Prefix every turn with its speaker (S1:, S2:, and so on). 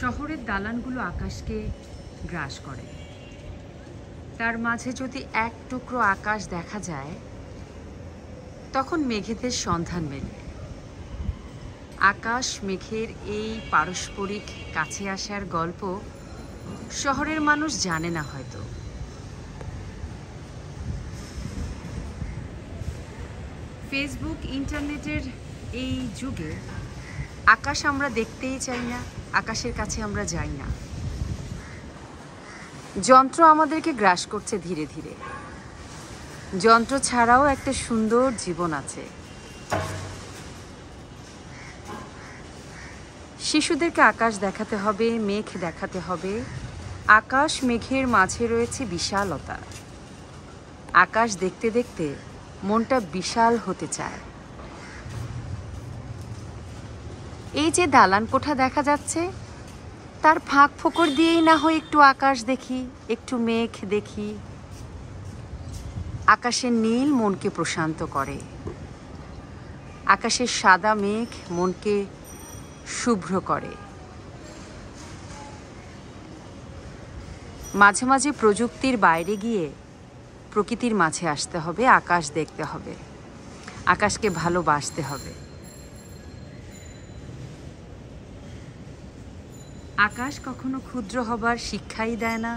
S1: শহরের দালানগুলো আকাশকে গ্রাস করে। তার মাঝে যদি এক টুকরো আকাশ দেখা যায়, তখন মেঘেদের সন্ধান মেলে। আকাশ মেঘের এই পারস্পরিক কাছে আসার গল্প শহরের মানুষ জানে না হয়তো। ফেসবুক, ইন্টারনেটের এই যুগে আকাশ আমরা দেখতেই চাই না, আকাশের কাছে আমরা যাই না। যন্ত্র আমাদেরকে গ্রাস করছে ধীরে ধীরে। যন্ত্র ছাড়াও একটা সুন্দর জীবন আছে। শিশুদেরকে আকাশ দেখাতে হবে, মেঘ দেখাতে হবে। আকাশ মেঘের মাঝে রয়েছে বিশালতা। আকাশ দেখতে দেখতে মনটা বিশাল হতে চায়। এই যে দালান কোঠা দেখা যাচ্ছে, তার ফাঁক ফোকর দিয়েই না হয় একটু আকাশ দেখি, একটু মেঘ দেখি। আকাশের নীল মনকে প্রশান্ত করে। আকাশের সাদা মেঘ মনকে শুভ্র করে। মাঝে মাঝে প্রযুক্তির বাইরে গিয়ে প্রকৃতির মাঝে আসতে হবে, আকাশ দেখতে হবে, আকাশকে ভালোবাসতে হবে। আকাশ কখনো ক্ষুদ্র হবার শিক্ষাই দেয় না।